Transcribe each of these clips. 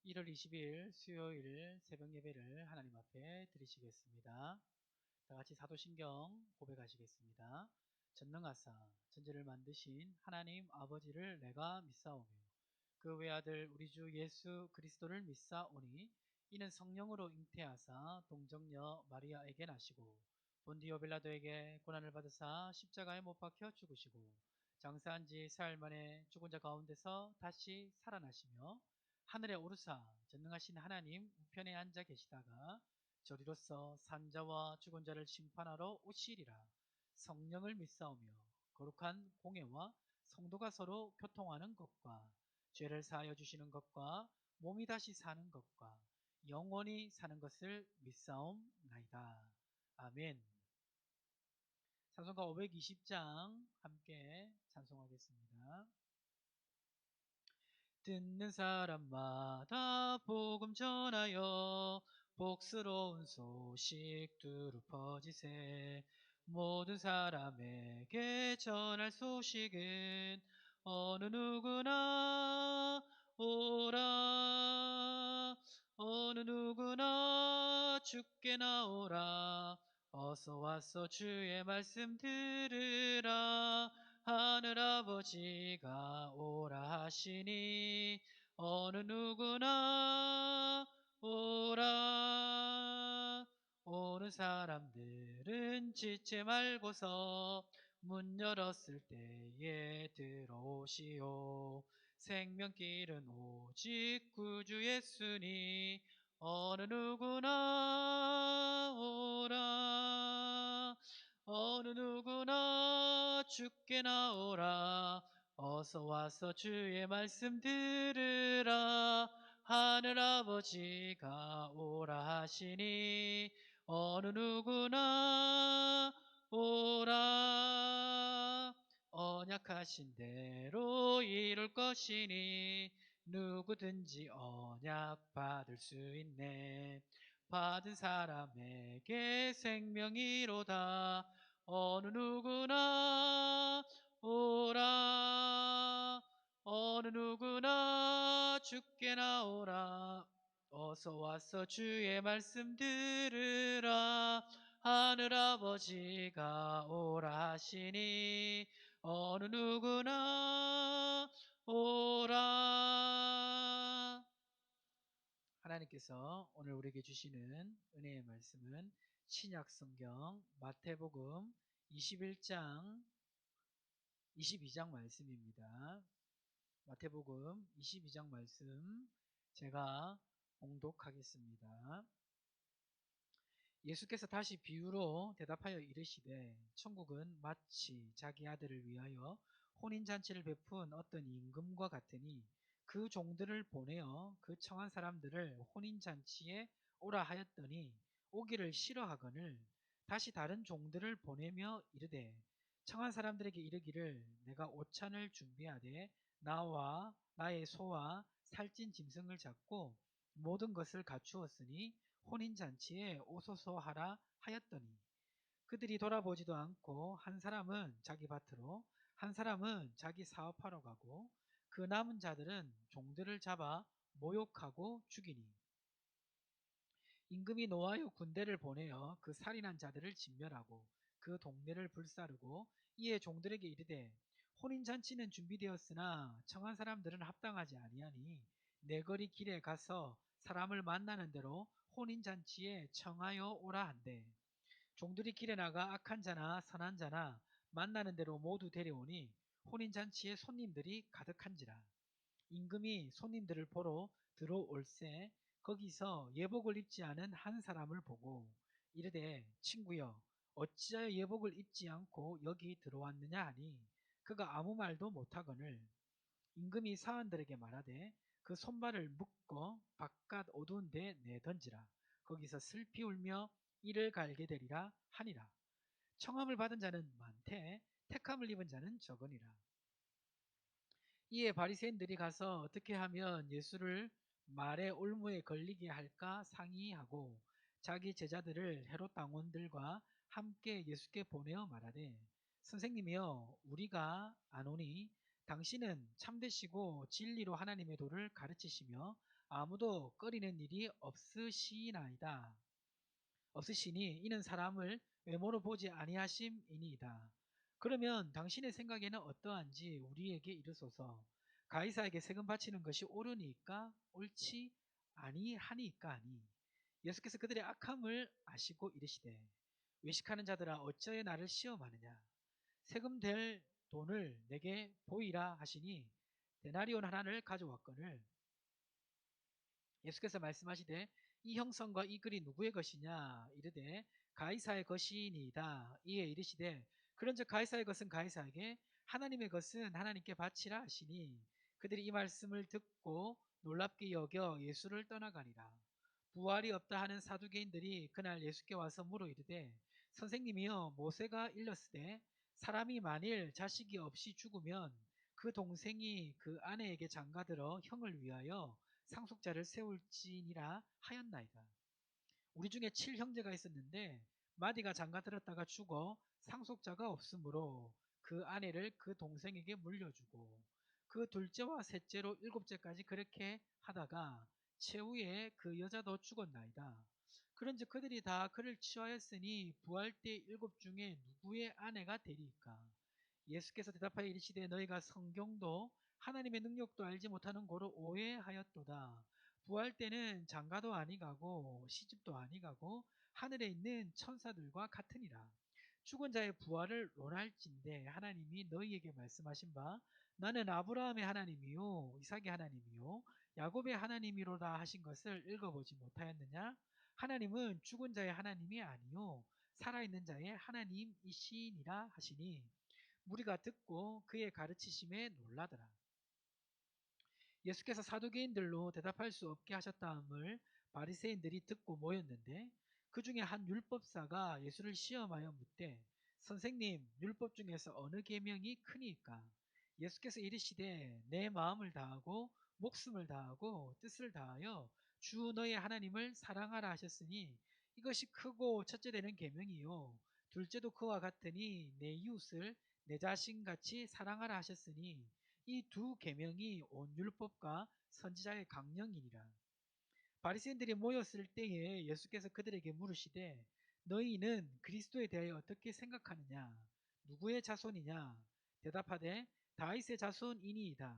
1월 20일 수요일 새벽 예배를 하나님 앞에 드리시겠습니다. 다 같이 사도신경 고백하시겠습니다. 전능하사 천지를 만드신 하나님 아버지를 내가 믿사오며 그 외아들 우리 주 예수 그리스도를 믿사오니 이는 성령으로 잉태하사 동정녀 마리아에게 나시고 본디오 빌라도에게 고난을 받으사 십자가에 못 박혀 죽으시고 장사한 지 사흘 만에 죽은 자 가운데서 다시 살아나시며 하늘에 오르사 전능하신 하나님 우편에 앉아 계시다가 저리로서 산자와 죽은 자를 심판하러 오시리라. 성령을 믿사오며 거룩한 공예와 성도가 서로 교통하는 것과 죄를 사하여 주시는 것과 몸이 다시 사는 것과 영원히 사는 것을 믿사옵나이다. 아멘. 찬송가 520장 함께 찬송하겠습니다. 듣는 사람마다 복음 전하여 복스러운 소식 두루 퍼지세. 모든 사람에게 전할 소식은 어느 누구나 오라. 어느 누구나 주께 나오라. 어서 와서 주의 말씀 들으라. 하늘아버지가 오라 하시니 어느 누구나 오라. 오는 사람들은 지체 말고서 문 열었을 때에 들어오시오. 생명길은 오직 구주 예수니 어느 누구나 오라. 어느 누구나 주께 나오라. 어서 와서 주의 말씀 들으라. 하늘아버지가 오라 하시니 어느 누구나 오라. 언약하신 대로 이룰 것이니 누구든지 언약 받을 수 있네. 받은 사람에게 생명이로다. 어느 누구나 오라. 어느 누구나 주께 나오라. 어서 와서 주의 말씀 들으라. 하늘아버지가 오라 하시니 어느 누구나 오라. 하나님께서 오늘 우리에게 주시는 은혜의 말씀은 신약성경 마태복음 21장 22장 말씀입니다. 마태복음 22장 말씀 제가 봉독하겠습니다. 예수께서 다시 비유로 대답하여 이르시되 천국은 마치 자기 아들을 위하여 혼인잔치를 베푼 어떤 임금과 같으니 그 종들을 보내어 그 청한 사람들을 혼인잔치에 오라 하였더니 오기를 싫어하거늘 다시 다른 종들을 보내며 이르되 청한 사람들에게 이르기를 내가 오찬을 준비하되 나와 나의 소와 살찐 짐승을 잡고 모든 것을 갖추었으니 혼인잔치에 오소서 하라 하였더니 그들이 돌아보지도 않고 한 사람은 자기 밭으로 한 사람은 자기 사업하러 가고 그 남은 자들은 종들을 잡아 모욕하고 죽이니 임금이 노하여 군대를 보내어 그 살인한 자들을 진멸하고 그 동네를 불사르고 이에 종들에게 이르되 혼인잔치는 준비되었으나 청한 사람들은 합당하지 아니하니 내거리 길에 가서 사람을 만나는 대로 혼인잔치에 청하여 오라 한대 종들이 길에 나가 악한 자나 선한 자나 만나는 대로 모두 데려오니 혼인잔치에 손님들이 가득한지라 임금이 손님들을 보러 들어올새 거기서 예복을 입지 않은 한 사람을 보고 이르되 친구여 어찌하여 예복을 입지 않고 여기 들어왔느냐 하니 그가 아무 말도 못하거늘 임금이 사원들에게 말하되 그 손발을 묶어 바깥 어두운 데 내던지라 거기서 슬피 울며 이를 갈게 되리라 하니라 청함을 받은 자는 많되 택함을 입은 자는 적으니라 이에 바리새인들이 가서 어떻게 하면 예수를 말의 올무에 걸리게 할까 상의하고 자기 제자들을 헤롯 당원들과 함께 예수께 보내어 말하되 선생님이여 우리가 아노니 당신은 참되시고 진리로 하나님의 도를 가르치시며 아무도 꺼리는 일이 없으시나이다. 없으시니 이는 사람을 외모로 보지 아니하심이니이다. 그러면 당신의 생각에는 어떠한지 우리에게 이르소서. 가이사에게 세금 바치는 것이 옳으니까 옳지 아니하니까 아니. 예수께서 그들의 악함을 아시고 이르시되 외식하는 자들아 어찌하여 나를 시험하느냐. 세금 될 돈을 내게 보이라 하시니 데나리온 하나를 가져왔거늘 예수께서 말씀하시되 이 형성과 이 글이 누구의 것이냐 이르되 가이사의 것이니이다. 이에 이르시되 그런즉 가이사의 것은 가이사에게 하나님의 것은 하나님께 바치라 하시니 그들이 이 말씀을 듣고 놀랍게 여겨 예수를 떠나가니라. 부활이 없다 하는 사두개인들이 그날 예수께 와서 물어 이르되 선생님이여 모세가 일렀으되 사람이 만일 자식이 없이 죽으면 그 동생이 그 아내에게 장가들어 형을 위하여 상속자를 세울지니라 하였나이다. 우리 중에 7형제가 있었는데 마디가 장가들었다가 죽어 상속자가 없으므로 그 아내를 그 동생에게 물려주고 그 둘째와 셋째로 일곱째까지 그렇게 하다가 최후에 그 여자도 죽었나이다. 그런즉 그들이 다 그를 취하였으니 부활 때 일곱 중에 누구의 아내가 되리이까? 예수께서 대답하여 이르시되 너희가 성경도 하나님의 능력도 알지 못하는 고로 오해하였도다. 부활 때는 장가도 아니가고 시집도 아니가고 하늘에 있는 천사들과 같으니라. 죽은 자의 부활을 논할진대 하나님이 너희에게 말씀하신 바 나는 아브라함의 하나님이요 이삭의 하나님이요 야곱의 하나님이로다 하신 것을 읽어보지 못하였느냐? 하나님은 죽은 자의 하나님이 아니요 살아있는 자의 하나님이시니라 하시니 무리가 듣고 그의 가르치심에 놀라더라. 예수께서 사두개인들로 대답할 수 없게 하셨다함을 바리새인들이 듣고 모였는데 그 중에 한 율법사가 예수를 시험하여 묻되 선생님 율법 중에서 어느 계명이 크니까? 예수께서 이르시되 내 마음을 다하고 목숨을 다하고 뜻을 다하여 주 너의 하나님을 사랑하라 하셨으니 이것이 크고 첫째 되는 계명이요 둘째도 그와 같으니 내 이웃을 내 자신같이 사랑하라 하셨으니 이 두 계명이 온 율법과 선지자의 강령이니라. 바리새인들이 모였을 때에 예수께서 그들에게 물으시되 너희는 그리스도에 대하여 어떻게 생각하느냐? 누구의 자손이냐? 대답하되 다윗의 자손이니이다.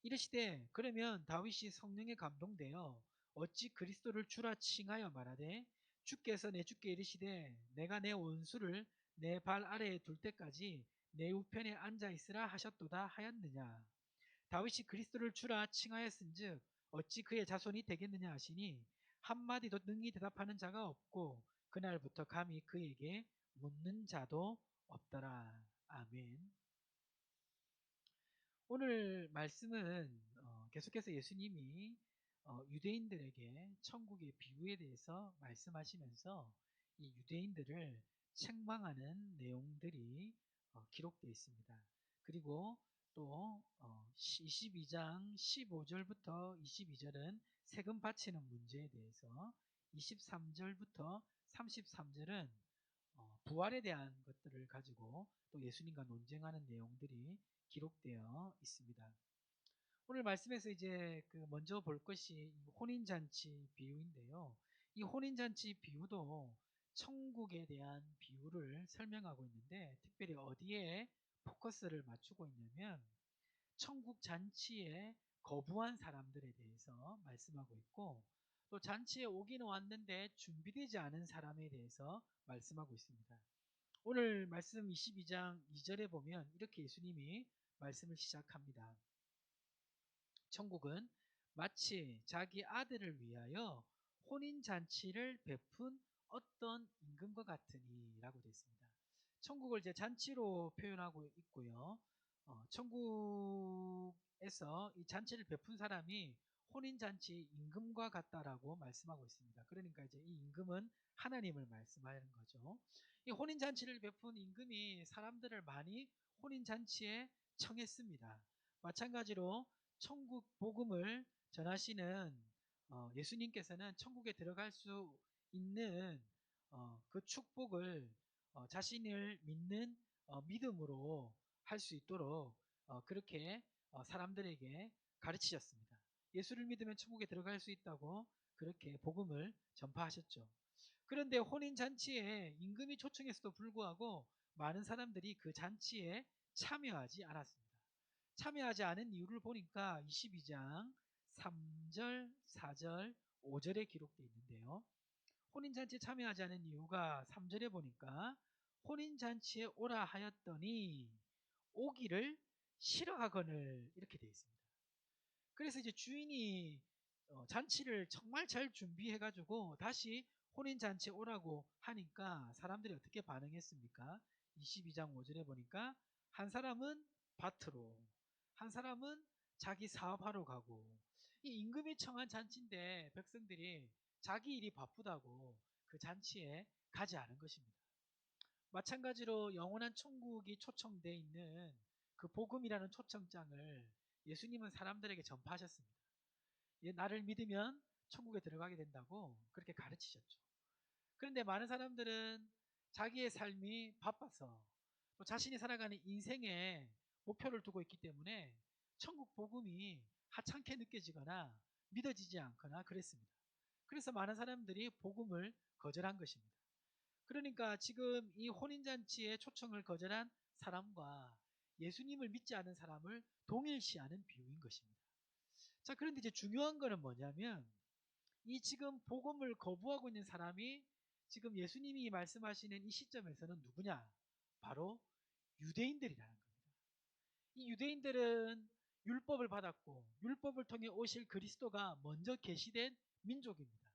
이르시되 그러면 다윗이 성령에 감동되어 어찌 그리스도를 주라 칭하여 말하되 주께서 내 주께 이르시되 내가 내 원수를 내 발 아래에 둘 때까지 내 우편에 앉아 있으라 하셨도다 하였느냐? 다윗이 그리스도를 주라 칭하였은즉 어찌 그의 자손이 되겠느냐 하시니 한마디도 능히 대답하는 자가 없고 그날부터 감히 그에게 묻는 자도 없더라. 아멘. 오늘 말씀은 계속해서 예수님이 유대인들에게 천국의 비유에 대해서 말씀하시면서 이 유대인들을 책망하는 내용들이 기록되어 있습니다. 그리고 또 22장 15절부터 22절은 세금 바치는 문제에 대해서 23절부터 33절은 부활에 대한 것들을 가지고 또 예수님과 논쟁하는 내용들이 기록되어 있습니다. 오늘 말씀에서 이제 그 먼저 볼 것이 혼인잔치 비유인데요. 이 혼인잔치 비유도 천국에 대한 비유를 설명하고 있는데 특별히 어디에 포커스를 맞추고 있냐면 천국 잔치에 거부한 사람들에 대해서 말씀하고 있고 또 잔치에 오기는 왔는데 준비되지 않은 사람에 대해서 말씀하고 있습니다. 오늘 말씀 22장 2절에 보면 이렇게 예수님이 말씀을 시작합니다. 천국은 마치 자기 아들을 위하여 혼인잔치를 베푼 어떤 임금과 같으니 라고 되어 있습니다. 천국을 이제 잔치로 표현하고 있고요. 천국에서 이 잔치를 베푼 사람이 혼인잔치 임금과 같다라고 말씀하고 있습니다. 그러니까 이제 이 임금은 하나님을 말씀하는 거죠. 이 혼인잔치를 베푼 임금이 사람들을 많이 혼인잔치에 청했습니다. 마찬가지로 천국 복음을 전하시는 예수님께서는 천국에 들어갈 수 있는 그 축복을 자신을 믿는 믿음으로 할 수 있도록 그렇게 사람들에게 가르치셨습니다. 예수를 믿으면 천국에 들어갈 수 있다고 그렇게 복음을 전파하셨죠. 그런데 혼인잔치에 임금이 초청했어도 불구하고 많은 사람들이 그 잔치에 참여하지 않았습니다. 참여하지 않은 이유를 보니까 22장 3절, 4절, 5절에 기록되어 있는데요. 혼인잔치에 참여하지 않은 이유가 3절에 보니까 혼인잔치에 오라 하였더니 오기를 싫어하거늘 이렇게 되어 있습니다. 그래서 이제 주인이 잔치를 정말 잘 준비해가지고 다시 혼인잔치에 오라고 하니까 사람들이 어떻게 반응했습니까? 22장 5절에 보니까 한 사람은 밭으로, 한 사람은 자기 사업하러 가고, 이 임금이 청한 잔치인데 백성들이 자기 일이 바쁘다고 그 잔치에 가지 않은 것입니다. 마찬가지로 영원한 천국이 초청되어 있는 그 복음이라는 초청장을 예수님은 사람들에게 전파하셨습니다. 나를 믿으면 천국에 들어가게 된다고 그렇게 가르치셨죠. 그런데 많은 사람들은 자기의 삶이 바빠서 또 자신이 살아가는 인생에 목표를 두고 있기 때문에 천국 복음이 하찮게 느껴지거나 믿어지지 않거나 그랬습니다. 그래서 많은 사람들이 복음을 거절한 것입니다. 그러니까 지금 이 혼인잔치의 초청을 거절한 사람과 예수님을 믿지 않은 사람을 동일시하는 비유인 것입니다. 자, 그런데 이제 중요한 거는 뭐냐면 이 지금 복음을 거부하고 있는 사람이 지금 예수님이 말씀하시는 이 시점에서는 누구냐? 바로 유대인들이라는 겁니다. 이 유대인들은 율법을 받았고 율법을 통해 오실 그리스도가 먼저 계시된 민족입니다.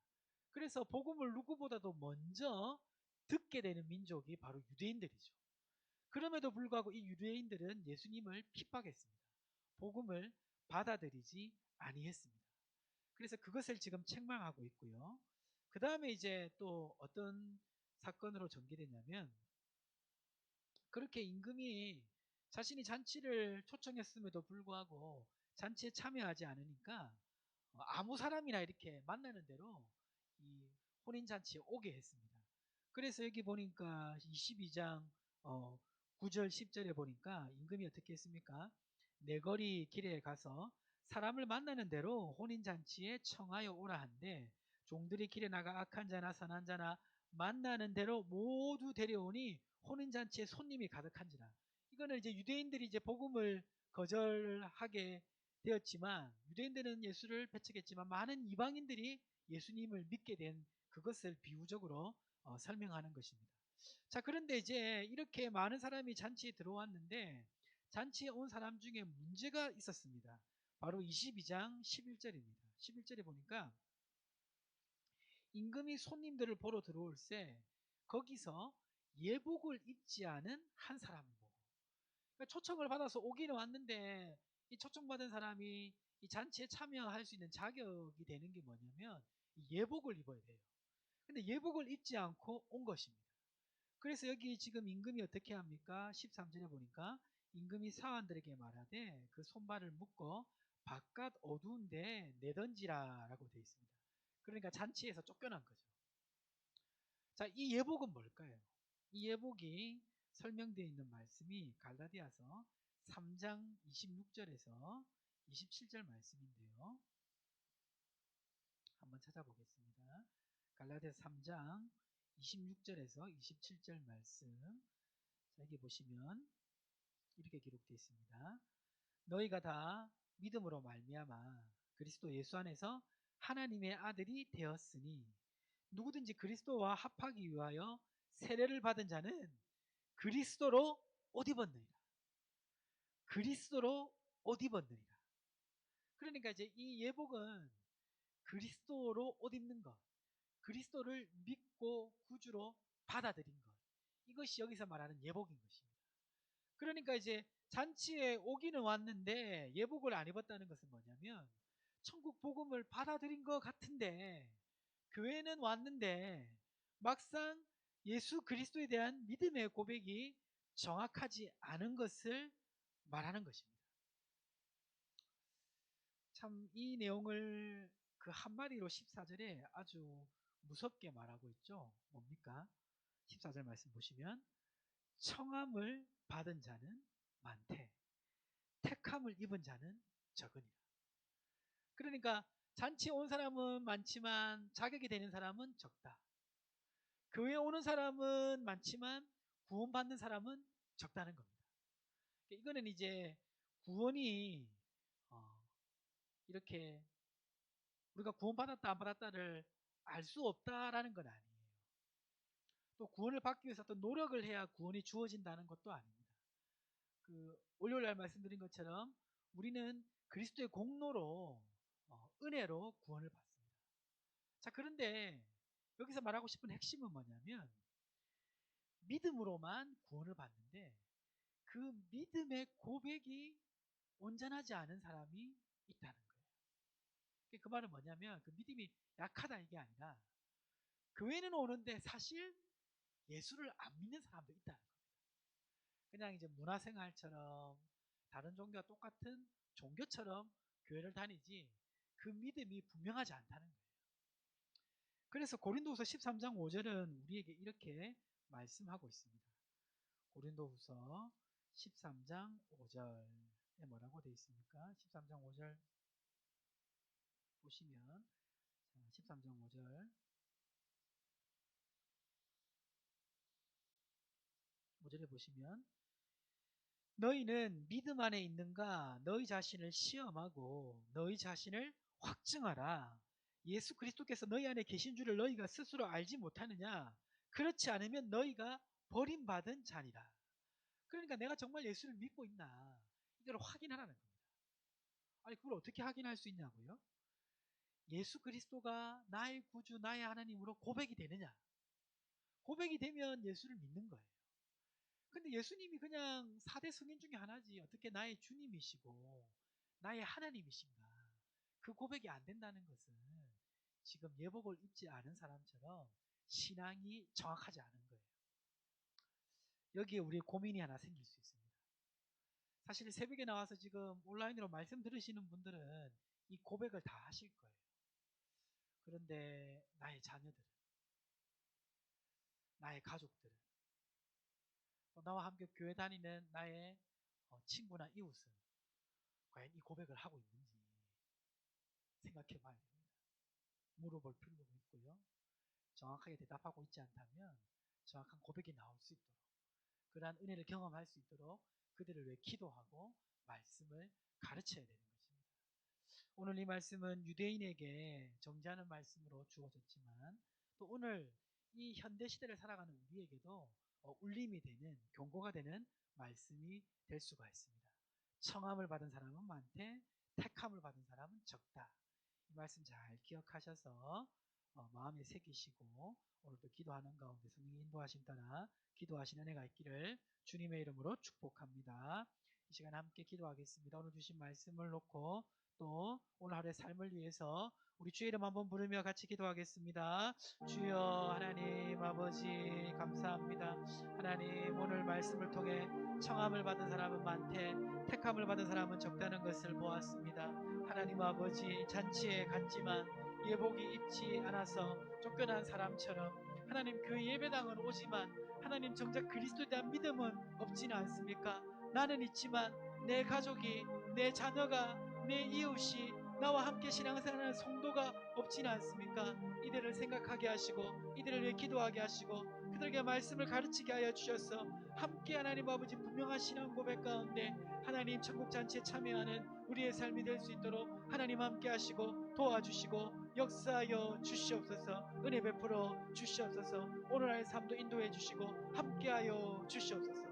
그래서 복음을 누구보다도 먼저 듣게 되는 민족이 바로 유대인들이죠. 그럼에도 불구하고 이 유대인들은 예수님을 핍박했습니다. 복음을 받아들이지 아니했습니다. 그래서 그것을 지금 책망하고 있고요. 그 다음에 이제 또 어떤 사건으로 전개되냐면 그렇게 임금이 자신이 잔치를 초청했음에도 불구하고 잔치에 참여하지 않으니까 아무 사람이나 이렇게 만나는 대로 이 혼인잔치에 오게 했습니다. 그래서 여기 보니까 22장 9절 10절에 보니까 임금이 어떻게 했습니까? 내거리 길에 가서 사람을 만나는 대로 혼인잔치에 청하여 오라 한데 종들이 길에 나가 악한 자나 선한 자나 만나는 대로 모두 데려오니 혼인잔치에 손님이 가득한지라. 이거는 이제 유대인들이 이제 복음을 거절하게 되었지만 유대인들은 예수를 배척했지만 많은 이방인들이 예수님을 믿게 된 그것을 비유적으로 설명하는 것입니다. 자, 그런데 이제 이렇게 많은 사람이 잔치에 들어왔는데 잔치에 온 사람 중에 문제가 있었습니다. 바로 22장 11절입니다. 11절에 보니까 임금이 손님들을 보러 들어올 때 거기서 예복을 입지 않은 한 사람을 보고, 그러니까 초청을 받아서 오기는 왔는데 이 초청받은 사람이 이 잔치에 참여할 수 있는 자격이 되는 게 뭐냐면 예복을 입어야 돼요. 근데 예복을 입지 않고 온 것입니다. 그래서 여기 지금 임금이 어떻게 합니까? 13절에 보니까 임금이 사환들에게 말하되 그 손발을 묶어 바깥 어두운 데 내던지라 라고 되어 있습니다. 그러니까 잔치에서 쫓겨난 거죠. 자, 이 예복은 뭘까요? 이 예복이 설명되어 있는 말씀이 갈라디아서 3장 26절에서 27절 말씀인데요. 한번 찾아보겠습니다. 갈라디아서 3장 26절에서 27절 말씀. 자, 여기 보시면 이렇게 기록되어 있습니다. 너희가 다 믿음으로 말미암아 그리스도 예수 안에서 하나님의 아들이 되었으니 누구든지 그리스도와 합하기 위하여 세례를 받은 자는 그리스도로 옷 입었느니라. 그리스도로 옷 입었느니라. 그러니까 이제 이 예복은 그리스도로 옷 입는 것, 그리스도를 믿고 구주로 받아들인 것, 이것이 여기서 말하는 예복인 것입니다. 그러니까 이제 잔치에 오기는 왔는데 예복을 안 입었다는 것은 뭐냐면 천국 복음을 받아들인 것 같은데 교회는 왔는데 막상 예수 그리스도에 대한 믿음의 고백이 정확하지 않은 것을 말하는 것입니다. 참 이 내용을 그 한마디로 14절에 아주 무섭게 말하고 있죠. 뭡니까? 14절 말씀 보시면 청함을 받은 자는 많되 택함을 입은 자는 적으니라. 그러니까 잔치에 온 사람은 많지만 자격이 되는 사람은 적다. 교회에 오는 사람은 많지만 구원받는 사람은 적다는 겁니다. 이거는 이제 구원이 이렇게 우리가 구원받았다 안 받았다를 알 수 없다라는 건 아니에요. 또 구원을 받기 위해서 어떤 노력을 해야 구원이 주어진다는 것도 아닙니다. 월요일 날 말씀드린 것처럼 우리는 그리스도의 공로로 은혜로 구원을 받습니다. 자, 그런데 여기서 말하고 싶은 핵심은 뭐냐면 믿음으로만 구원을 받는데 그 믿음의 고백이 온전하지 않은 사람이 있다는 거예요. 그 말은 뭐냐면 그 믿음이 약하다 이게 아니라 교회는 오는데 사실 예수를 안 믿는 사람도 있다는 겁니다. 그냥 이제 문화생활처럼 다른 종교와 똑같은 종교처럼 교회를 다니지 그 믿음이 분명하지 않다는 거예요. 그래서 고린도후서 13장 5절은 우리에게 이렇게 말씀하고 있습니다. 고린도후서 13장 5절에 뭐라고 되어 있습니까? 13장 5절 보시면 13장 5절에 보시면 너희는 믿음 안에 있는가 너희 자신을 시험하고 너희 자신을 확증하라. 예수 그리스도께서 너희 안에 계신 줄을 너희가 스스로 알지 못하느냐? 그렇지 않으면 너희가 버림받은 자니라. 그러니까 내가 정말 예수를 믿고 있나 이걸 확인하라는 겁니다. 아니 그걸 어떻게 확인할 수 있냐고요? 예수 그리스도가 나의 구주 나의 하나님으로 고백이 되느냐? 고백이 되면 예수를 믿는 거예요. 근데 예수님이 그냥 4대 성인 중에 하나지 어떻게 나의 주님이시고 나의 하나님이신가? 그 고백이 안 된다는 것은 지금 예복을 입지 않은 사람처럼 신앙이 정확하지 않은 거예요. 여기에 우리의 고민이 하나 생길 수 있습니다. 사실 새벽에 나와서 지금 온라인으로 말씀 들으시는 분들은 이 고백을 다 하실 거예요. 그런데 나의 자녀들은, 나의 가족들은, 나와 함께 교회 다니는 나의 친구나 이웃은 과연 이 고백을 하고 있는지 생각해 봐야 됩니다. 물어볼 필요가 있고요. 정확하게 대답하고 있지 않다면 정확한 고백이 나올 수 있도록 그러한 은혜를 경험할 수 있도록 그들을 위해 기도하고 말씀을 가르쳐야 되는 것입니다. 오늘 이 말씀은 유대인에게 정죄하는 말씀으로 주어졌지만 또 오늘 이 현대 시대를 살아가는 우리에게도 울림이 되는 경고가 되는 말씀이 될 수가 있습니다. 청함을 받은 사람은 많되 택함을 받은 사람은 적다. 이 말씀 잘 기억하셔서 마음에 새기시고 오늘도 기도하는 가운데 성령의 인도하심 따라 기도하시는 은혜가 있기를 주님의 이름으로 축복합니다. 이 시간 함께 기도하겠습니다. 오늘 주신 말씀을 놓고 또 오늘 하루의 삶을 위해서 우리 주의 이름 한번 부르며 같이 기도하겠습니다. 주여 하나님 아버지 감사합니다. 하나님 오늘 말씀을 통해 청함을 받은 사람은 많되 택함을 받은 사람은 적다는 것을 보았습니다. 하나님 아버지 잔치에 갔지만 예복이 입지 않아서 쫓겨난 사람처럼 하나님 교회 예배당은 오지만 하나님 정작 그리스도에 대한 믿음은 없지는 않습니까? 나는 있지만 내 가족이 내 자녀가 내 이웃이 나와 함께 신앙생활하는 성도가 없지는 않습니까? 이들을 생각하게 하시고 이들을 위해 기도하게 하시고 그들에게 말씀을 가르치게 하여 주셔서 함께 하나님 아버지 분명한 신앙 고백 가운데 하나님 천국잔치에 참여하는 우리의 삶이 될 수 있도록 하나님 함께 하시고 도와주시고 역사하여 주시옵소서. 은혜 베풀어 주시옵소서. 오늘 날의 삶도 인도해 주시고 함께하여 주시옵소서.